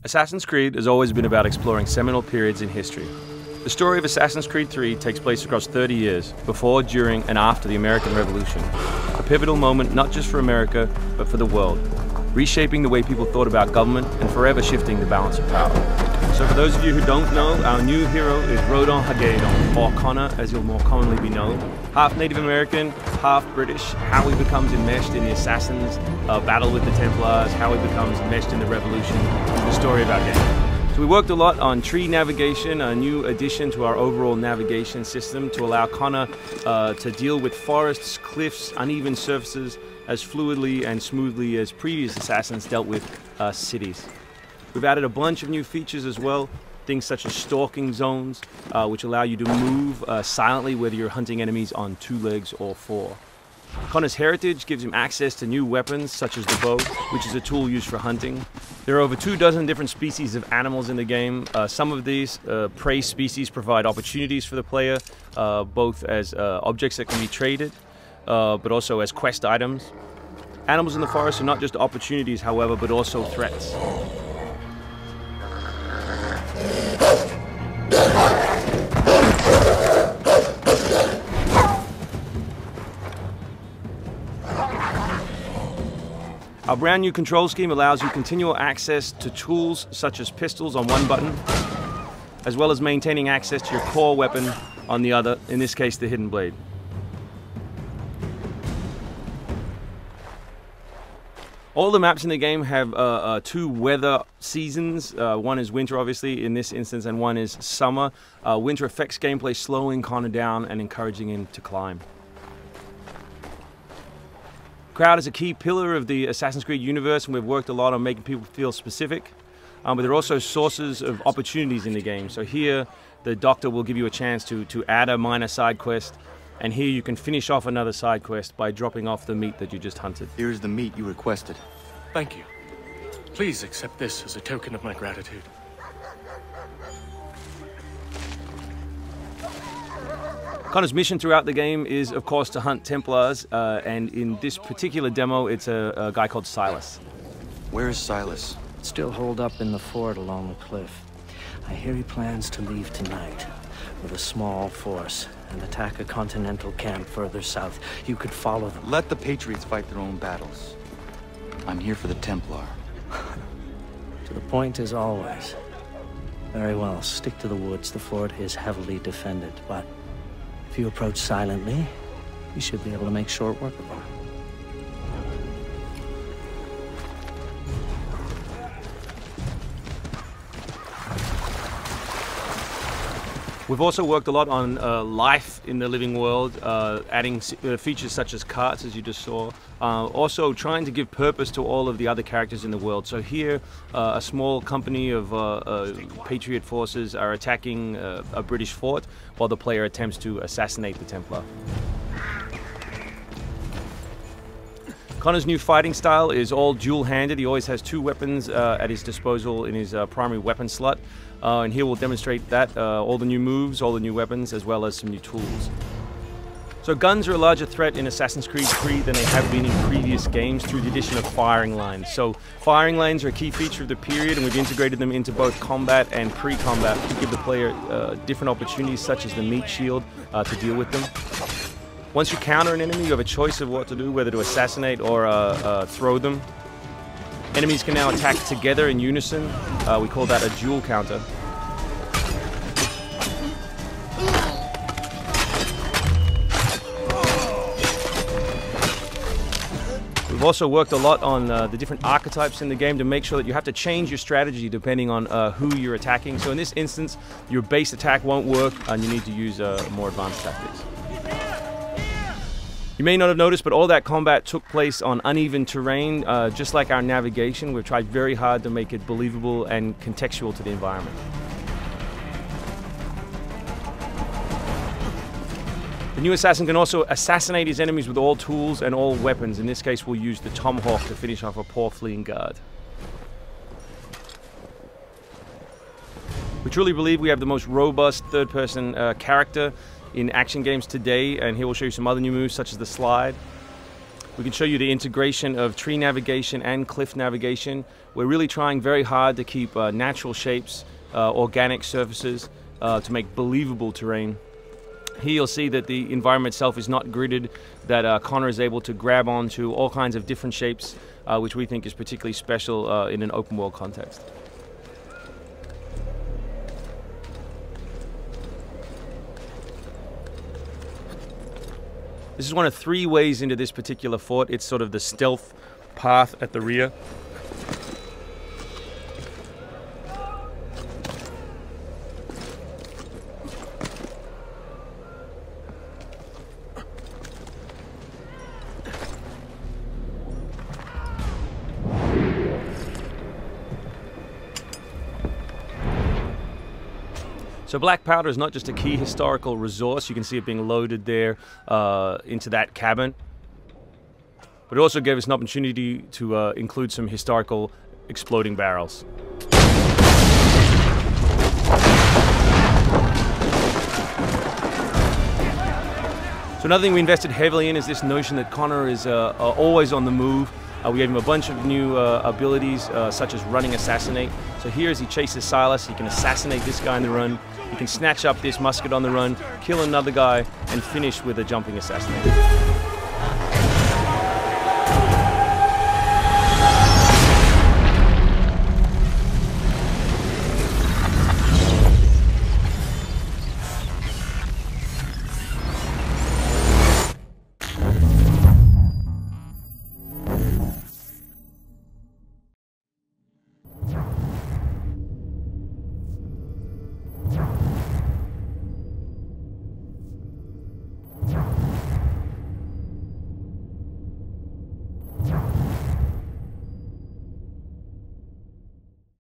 Assassin's Creed has always been about exploring seminal periods in history. The story of Assassin's Creed 3 takes place across 30 years, before, during, and after the American Revolution. A pivotal moment not just for America, but for the world, reshaping the way people thought about government and forever shifting the balance of power. So for those of you who don't know, our new hero is Rodon Hagedon, or Connor as he'll more commonly be known. Half Native American, half British, how he becomes enmeshed in the Assassins, battle with the Templars, how he becomes enmeshed in the Revolution, the story of our game. So we worked a lot on tree navigation, a new addition to our overall navigation system to allow Connor to deal with forests, cliffs, uneven surfaces as fluidly and smoothly as previous Assassins dealt with cities. We've added a bunch of new features as well, things such as stalking zones, which allow you to move silently whether you're hunting enemies on 2 legs or 4. Connor's heritage gives him access to new weapons such as the bow, which is a tool used for hunting. There are over 24 different species of animals in the game. Some of these prey species provide opportunities for the player, both as objects that can be traded, but also as quest items. Animals in the forest are not just opportunities, however, but also threats. Our brand new control scheme allows you continual access to tools such as pistols on one button, as well as maintaining access to your core weapon on the other, in this case the hidden blade. All the maps in the game have 2 weather seasons. One is winter, obviously, in this instance, and one is summer. Winter affects gameplay, slowing Connor down and encouraging him to climb. Crowd is a key pillar of the Assassin's Creed universe, and we've worked a lot on making people feel specific. But there are also sources of opportunities in the game. So here, the doctor will give you a chance to add a minor side quest, and here you can finish off another side quest by dropping off the meat that you just hunted. Here's the meat you requested. Thank you. Please accept this as a token of my gratitude. Connor's mission throughout the game is, of course, to hunt Templars, and in this particular demo, it's a guy called Silas. Where is Silas? Still holed up in the fort along the cliff. I hear he plans to leave tonight with a small force and attack a continental camp further south. You could follow them. Let the Patriots fight their own battles. I'm here for the Templar. To the point as always. Very well, stick to the woods. The fort is heavily defended, but if you approach silently, you should be able to make short work of them. We've also worked a lot on life in the living world, adding features such as carts, as you just saw. Also trying to give purpose to all of the other characters in the world. So here, a small company of Patriot forces are attacking a British fort, while the player attempts to assassinate the Templar. Connor's new fighting style is all dual-handed. He always has 2 weapons at his disposal in his primary weapon slot. And here we'll demonstrate that, all the new moves, all the new weapons, as well as some new tools. So guns are a larger threat in Assassin's Creed 3 than they have been in previous games through the addition of firing lines. So firing lines are a key feature of the period, and we've integrated them into both combat and pre-combat to give the player different opportunities, such as the meat shield, to deal with them. Once you counter an enemy, you have a choice of what to do, whether to assassinate or throw them. Enemies can now attack together in unison. We call that a dual counter. We've also worked a lot on the different archetypes in the game to make sure that you have to change your strategy depending on who you're attacking. So in this instance, your base attack won't work and you need to use more advanced tactics. You may not have noticed, but all that combat took place on uneven terrain. Just like our navigation, we've tried very hard to make it believable and contextual to the environment. The new assassin can also assassinate his enemies with all tools and all weapons. In this case, we'll use the tomahawk to finish off a poor fleeing guard. We truly believe we have the most robust third-person character in action games today, and here we'll show you some other new moves such as the slide. We can show you the integration of tree navigation and cliff navigation. We're really trying very hard to keep natural shapes, organic surfaces, to make believable terrain. Here you'll see that the environment itself is not gridded, that Connor is able to grab onto all kinds of different shapes, which we think is particularly special in an open world context. This is one of 3 ways into this particular fort. It's sort of the stealth path at the rear. So black powder is not just a key historical resource. You can see it being loaded there into that cabin. But it also gave us an opportunity to include some historical exploding barrels. So another thing we invested heavily in is this notion that Connor is always on the move. We gave him a bunch of new abilities, such as running assassinate. So here as he chases Silas, he can assassinate this guy on the run. He can snatch up this musket on the run, kill another guy, and finish with a jumping assassinate.